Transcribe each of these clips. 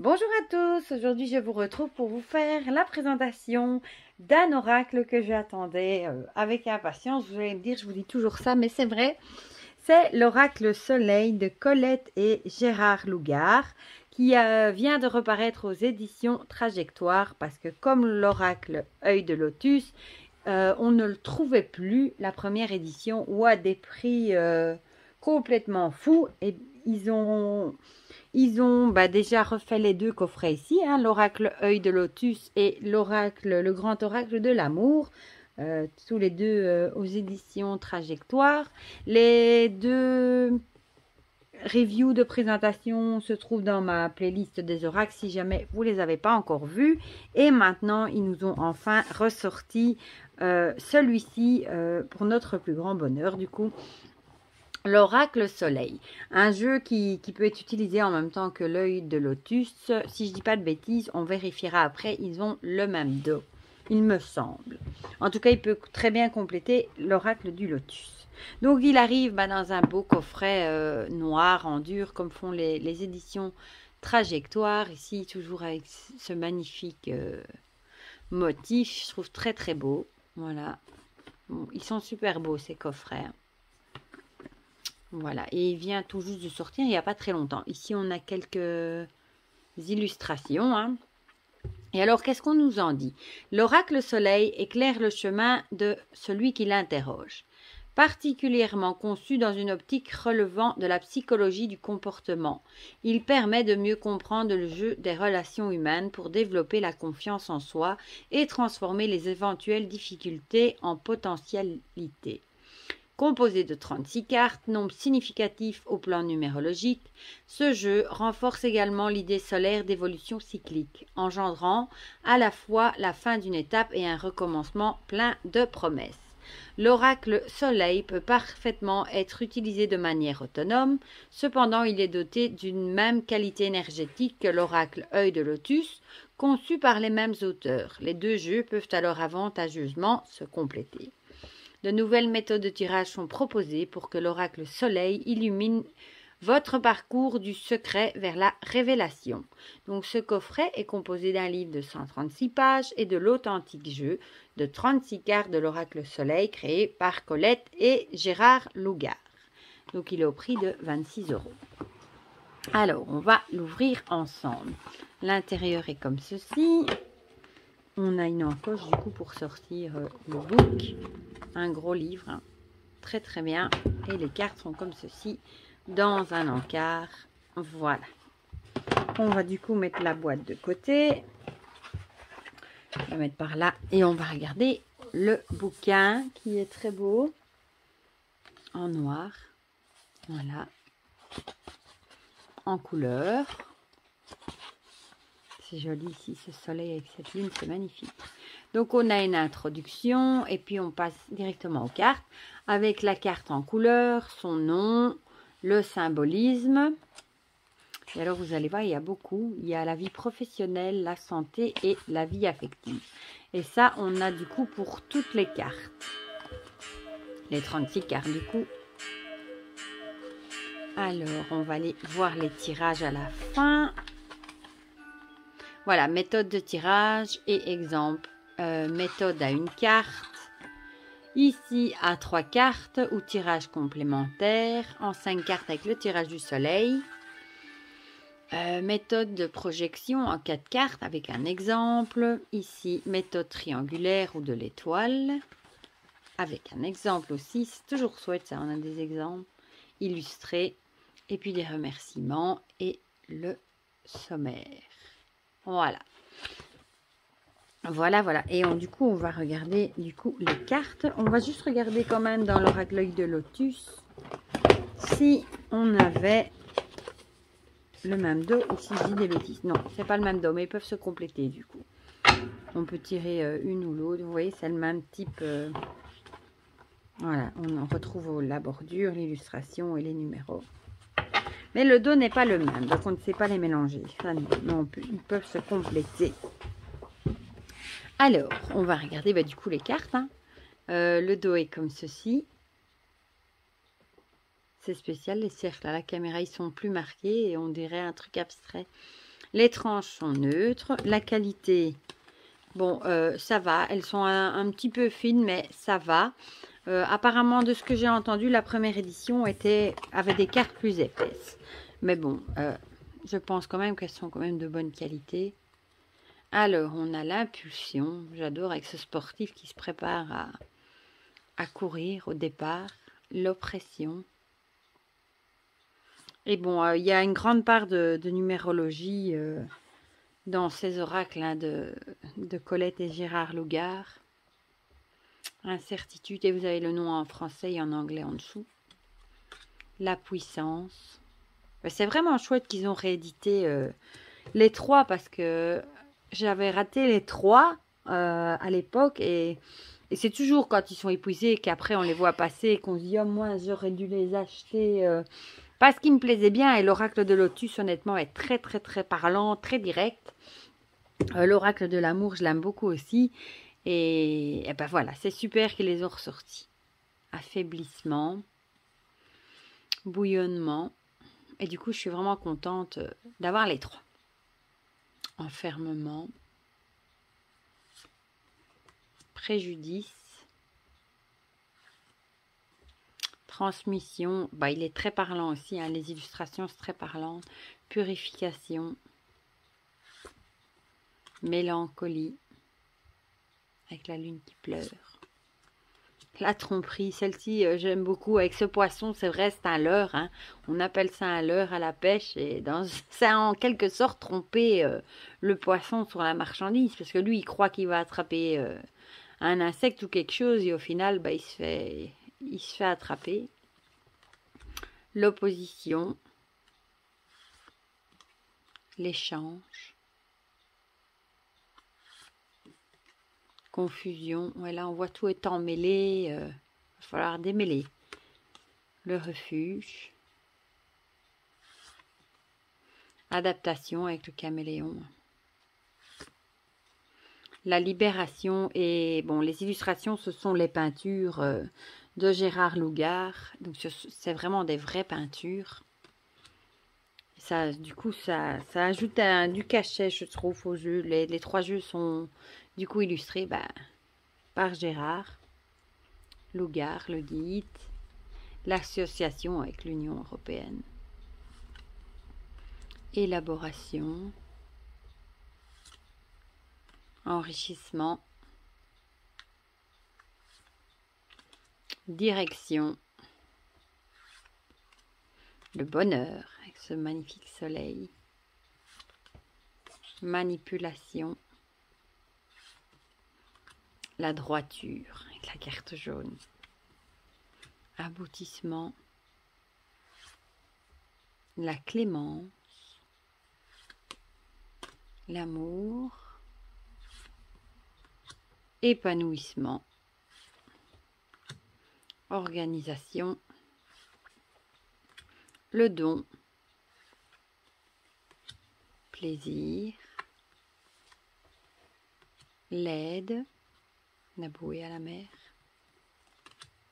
Bonjour à tous, aujourd'hui je vous retrouve pour vous faire la présentation d'un oracle que j'attendais avec impatience. Vous allez me dire, je vous dis toujours ça, mais c'est vrai. C'est l'oracle Soleil de Colette et Gérard Lougard qui vient de reparaître aux éditions Trajectoire parce que comme l'oracle Œil de Lotus, on ne le trouvait plus, la première édition, ou à des prix complètement fous. Et ils ont déjà refait les deux coffrets ici, hein, l'oracle Œil de Lotus et l'oracle, le grand oracle de l'amour, tous les deux aux éditions Trajectoire. Les deux reviews de présentation se trouvent dans ma playlist des oracles si jamais vous les avez pas encore vus. Et maintenant, ils nous ont enfin ressorti celui-ci pour notre plus grand bonheur du coup. L'oracle Soleil, un jeu qui peut être utilisé en même temps que l'œil de Lotus. Si je dis pas de bêtises, on vérifiera après, ils ont le même dos, il me semble. En tout cas, il peut très bien compléter l'oracle du Lotus. Donc, il arrive dans un beau coffret noir en dur, comme font les éditions Trajectoire. Ici, toujours avec ce magnifique motif, je trouve très très beau. Voilà, bon, ils sont super beaux ces coffrets. Voilà, et il vient tout juste de sortir il n'y a pas très longtemps. Ici, on a quelques illustrations. Hein. Et alors, qu'est-ce qu'on nous en dit? L'oracle Soleil éclaire le chemin de celui qui l'interroge. Particulièrement conçu dans une optique relevant de la psychologie du comportement, il permet de mieux comprendre le jeu des relations humaines pour développer la confiance en soi et transformer les éventuelles difficultés en potentialités. Composé de 36 cartes, nombre significatif au plan numérologique, ce jeu renforce également l'idée solaire d'évolution cyclique, engendrant à la fois la fin d'une étape et un recommencement plein de promesses. L'oracle Soleil peut parfaitement être utilisé de manière autonome, cependant il est doté d'une même qualité énergétique que l'oracle Œil de Lotus, conçu par les mêmes auteurs. Les deux jeux peuvent alors avantageusement se compléter. De nouvelles méthodes de tirage sont proposées pour que l'oracle Soleil illumine votre parcours du secret vers la révélation. Donc ce coffret est composé d'un livre de 136 pages et de l'authentique jeu de 36 cartes de l'oracle Soleil créé par Colette et Gérard Lougard. Donc il est au prix de 26 €. Alors on va l'ouvrir ensemble. L'intérieur est comme ceci. On a une encoche du coup pour sortir le book. Un gros livre, hein. Très très bien. Et les cartes sont comme ceci, dans un encart. Voilà. On va du coup mettre la boîte de côté. On va la mettre par là. Et on va regarder le bouquin qui est très beau. En noir. Voilà. En couleur. C'est joli ici, ce soleil avec cette lune, c'est magnifique. Donc, on a une introduction et puis on passe directement aux cartes avec la carte en couleur, son nom, le symbolisme. Et alors, vous allez voir, il y a beaucoup. Il y a la vie professionnelle, la santé et la vie affective. Et ça, on a du coup pour toutes les cartes. Les 36 cartes du coup. Alors, on va aller voir les tirages à la fin. Voilà, méthode de tirage et exemple. Méthode à une carte. Ici, à 3 cartes ou tirage complémentaire. En 5 cartes avec le tirage du soleil. Méthode de projection en 4 cartes avec un exemple. Ici, méthode triangulaire ou de l'étoile. Avec un exemple aussi. C'est toujours chouette ça, on a des exemples illustrés. Et puis des remerciements et le sommaire. Voilà. Voilà. Et du coup, on va regarder du coup les cartes. On va juste regarder quand même dans l'oracle Œil de Lotus si on avait le même dos ou si je dis des bêtises. Non, c'est pas le même dos, mais ils peuvent se compléter du coup. On peut tirer une ou l'autre. Vous voyez, c'est le même type. Voilà, on retrouve la bordure, l'illustration et les numéros. Mais le dos n'est pas le même, donc on ne sait pas les mélanger. Ça, non, ils peuvent se compléter. Alors, on va regarder du coup les cartes. Hein. Le dos est comme ceci. C'est spécial, les cercles à la caméra, ils sont plus marqués et on dirait un truc abstrait. Les tranches sont neutres. La qualité, bon, ça va. Elles sont un petit peu fines, mais ça va. Apparemment, de ce que j'ai entendu, la première édition avait des cartes plus épaisses. Mais bon, je pense quand même qu'elles sont quand même de bonne qualité. Alors, on a l'impulsion. J'adore avec ce sportif qui se prépare à courir au départ. L'oppression. Et bon, il y a une grande part de numérologie dans ces oracles hein, de Colette et Gérard Lougard. Incertitude, et vous avez le nom en français et en anglais en dessous. La puissance. C'est vraiment chouette qu'ils ont réédité les 3 parce que j'avais raté les 3 à l'époque et c'est toujours quand ils sont épuisés qu'après on les voit passer et qu'on se dit « Oh, moi j'aurais dû les acheter parce qu'ils me plaisaient bien » et l'oracle de Lotus honnêtement est très très très parlant, très direct. L'oracle de l'amour, je l'aime beaucoup aussi. Et ben voilà, c'est super qu'ils les ont ressortis. Affaiblissement, bouillonnement. Et du coup, je suis vraiment contente d'avoir les 3. Enfermement, préjudice, transmission. Bah, il est très parlant aussi, hein, les illustrations sont très parlantes. Purification, mélancolie, avec la lune qui pleure. La tromperie, celle-ci, j'aime beaucoup. Avec ce poisson, c'est vrai, c'est un leurre. Hein. On appelle ça un leurre à la pêche. Et c'est en quelque sorte tromper le poisson sur la marchandise. Parce que lui, il croit qu'il va attraper un insecte ou quelque chose. Et au final, bah, il se fait attraper. L'opposition. L'échange. Confusion. Ouais, là, on voit tout étant mêlé. Il va falloir démêler. Le refuge. Adaptation avec le caméléon. La libération. Et bon, les illustrations, ce sont les peintures de Gérard Lougard. Donc, c'est vraiment des vraies peintures. Ça, du coup, ça ajoute du cachet, je trouve, au jeu. Les 3 jeux sont... Du coup, illustré par Gérard Lougard, le guide, l'association avec l'Union européenne, élaboration, enrichissement, direction, le bonheur avec ce magnifique soleil, manipulation, la droiture avec la carte jaune, aboutissement, la clémence, l'amour, épanouissement, organisation, le don, plaisir, l'aide, la bouée à la mer,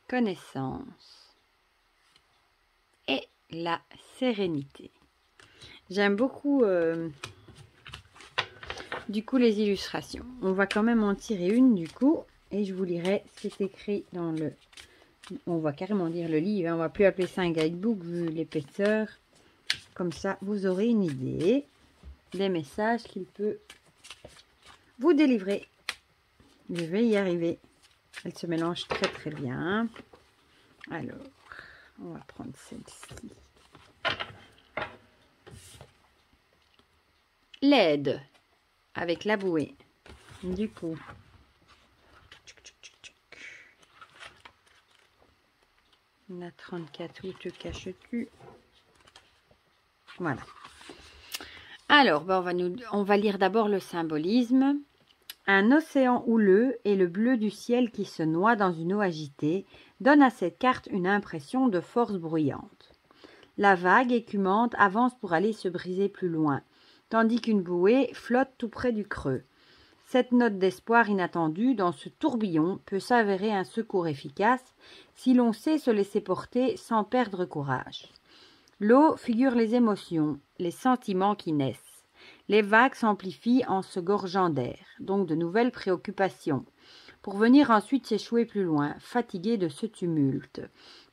connaissance et la sérénité. J'aime beaucoup du coup les illustrations. On va quand même en tirer une du coup et je vous lirai ce qui est écrit dans le... On va carrément dire le livre, hein. On va plus appeler ça un guidebook vu l'épaisseur. Comme ça, vous aurez une idée des messages qu'il peut vous délivrer. Je vais y arriver. Elle se mélange très très bien. Alors, on va prendre celle-ci. L'aide avec la bouée. Du coup, la 34, où te caches-tu? Voilà. Alors, on va lire d'abord le symbolisme. Un océan houleux et le bleu du ciel qui se noie dans une eau agitée donne à cette carte une impression de force bruyante. La vague écumante avance pour aller se briser plus loin, tandis qu'une bouée flotte tout près du creux. Cette note d'espoir inattendue dans ce tourbillon peut s'avérer un secours efficace si l'on sait se laisser porter sans perdre courage. L'eau figure les émotions, les sentiments qui naissent. Les vagues s'amplifient en se gorgeant d'air, donc de nouvelles préoccupations, pour venir ensuite s'échouer plus loin, fatiguées de ce tumulte,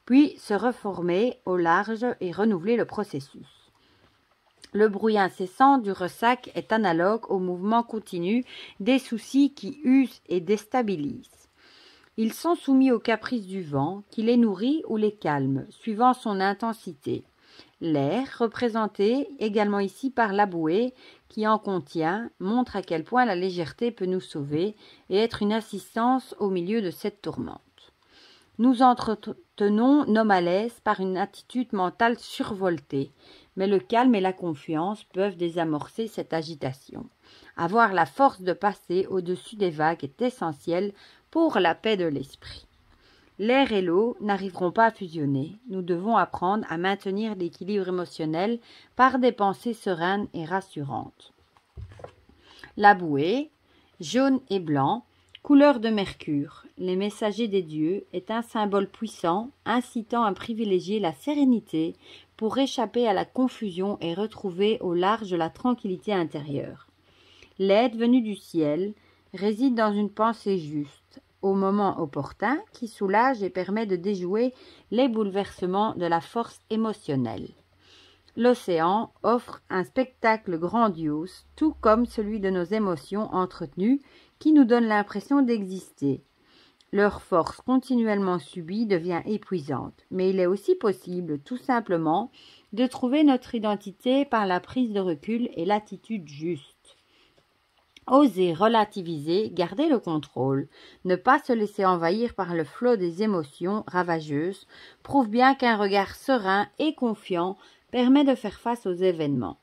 puis se reformer au large et renouveler le processus. Le bruit incessant du ressac est analogue au mouvement continu des soucis qui usent et déstabilisent. Ils sont soumis aux caprices du vent, qui les nourrit ou les calme, suivant son intensité. L'air, représenté également ici par la bouée qui en contient, montre à quel point la légèreté peut nous sauver et être une assistance au milieu de cette tourmente. Nous entretenons nos malaises par une attitude mentale survoltée, mais le calme et la confiance peuvent désamorcer cette agitation. Avoir la force de passer au-dessus des vagues est essentiel pour la paix de l'esprit. L'air et l'eau n'arriveront pas à fusionner. Nous devons apprendre à maintenir l'équilibre émotionnel par des pensées sereines et rassurantes. La bouée, jaune et blanc, couleur de mercure, les messagers des dieux, est un symbole puissant, incitant à privilégier la sérénité pour échapper à la confusion et retrouver au large la tranquillité intérieure. L'aide venue du ciel réside dans une pensée juste, au moment opportun, qui soulage et permet de déjouer les bouleversements de la force émotionnelle. L'océan offre un spectacle grandiose, tout comme celui de nos émotions entretenues, qui nous donne l'impression d'exister. Leur force continuellement subie devient épuisante, mais il est aussi possible, tout simplement, de trouver notre identité par la prise de recul et l'attitude juste. Oser relativiser, garder le contrôle, ne pas se laisser envahir par le flot des émotions ravageuses, prouve bien qu'un regard serein et confiant permet de faire face aux événements.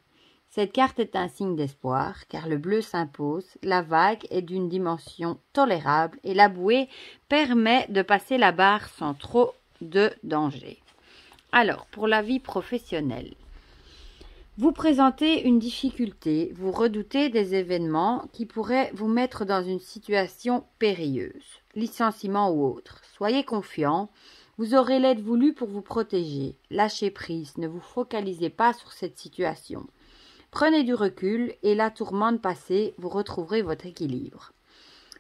Cette carte est un signe d'espoir, car le bleu s'impose, la vague est d'une dimension tolérable et la bouée permet de passer la barre sans trop de danger. Alors, pour la vie professionnelle, vous présentez une difficulté, vous redoutez des événements qui pourraient vous mettre dans une situation périlleuse, licenciement ou autre. Soyez confiant, vous aurez l'aide voulue pour vous protéger. Lâchez prise, ne vous focalisez pas sur cette situation. Prenez du recul et la tourmente passée, vous retrouverez votre équilibre.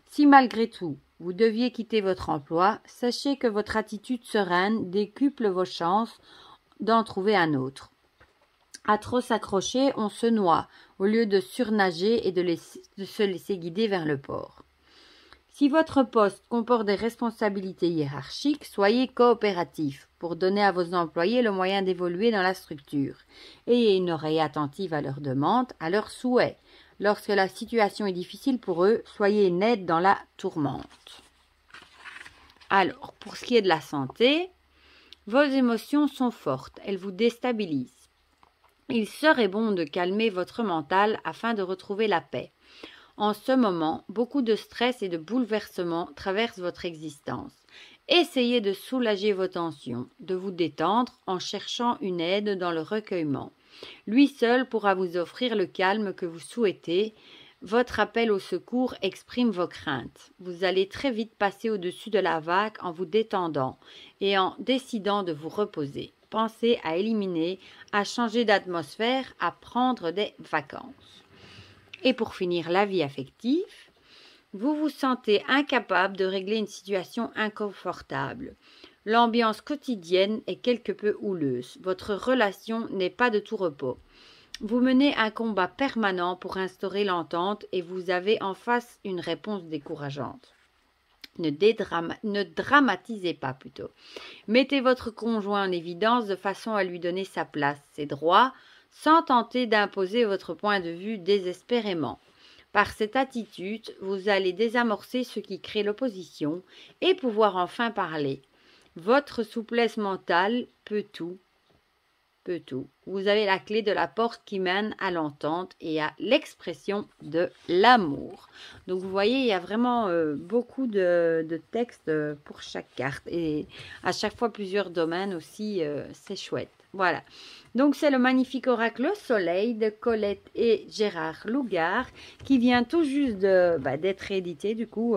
Si malgré tout, vous deviez quitter votre emploi, sachez que votre attitude sereine décuple vos chances d'en trouver un autre. À trop s'accrocher, on se noie, au lieu de surnager et de se laisser guider vers le port. Si votre poste comporte des responsabilités hiérarchiques, soyez coopératif pour donner à vos employés le moyen d'évoluer dans la structure. Ayez une oreille attentive à leurs demandes, à leurs souhaits. Lorsque la situation est difficile pour eux, soyez une aide dans la tourmente. Alors, pour ce qui est de la santé, vos émotions sont fortes, elles vous déstabilisent. Il serait bon de calmer votre mental afin de retrouver la paix. En ce moment, beaucoup de stress et de bouleversements traversent votre existence. Essayez de soulager vos tensions, de vous détendre en cherchant une aide dans le recueillement. Lui seul pourra vous offrir le calme que vous souhaitez. Votre appel au secours exprime vos craintes. Vous allez très vite passer au-dessus de la vague en vous détendant et en décidant de vous reposer. Pensez à éliminer, à changer d'atmosphère, à prendre des vacances. Et pour finir, la vie affective, vous vous sentez incapable de régler une situation inconfortable. L'ambiance quotidienne est quelque peu houleuse. Votre relation n'est pas de tout repos. Vous menez un combat permanent pour instaurer l'entente et vous avez en face une réponse décourageante. Ne dramatisez pas plutôt. Mettez votre conjoint en évidence de façon à lui donner sa place, ses droits, sans tenter d'imposer votre point de vue désespérément. Par cette attitude, vous allez désamorcer ce qui crée l'opposition et pouvoir enfin parler. Votre souplesse mentale peut tout. Vous avez la clé de la porte qui mène à l'entente et à l'expression de l'amour. Donc vous voyez, il y a vraiment beaucoup de textes pour chaque carte et à chaque fois plusieurs domaines aussi, c'est chouette. Voilà, donc c'est le magnifique oracle Soleil de Colette et Gérard Lougard qui vient tout juste d'être édité du coup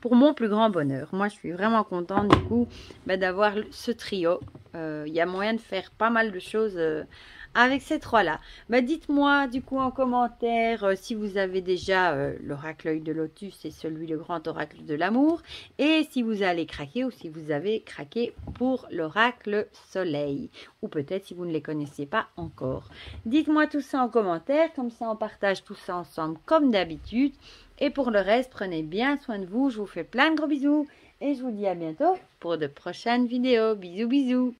pour mon plus grand bonheur. Moi je suis vraiment contente du coup d'avoir ce trio. Il y a moyen de faire pas mal de choses avec ces trois-là. Bah, dites-moi du coup en commentaire si vous avez déjà l'oracle œil de lotus et celui le grand oracle de l'amour, et si vous allez craquer ou si vous avez craqué pour l'oracle soleil, ou peut-être si vous ne les connaissiez pas encore. Dites-moi tout ça en commentaire, comme ça on partage tout ça ensemble comme d'habitude. Et pour le reste, prenez bien soin de vous. Je vous fais plein de gros bisous et je vous dis à bientôt pour de prochaines vidéos. Bisous bisous.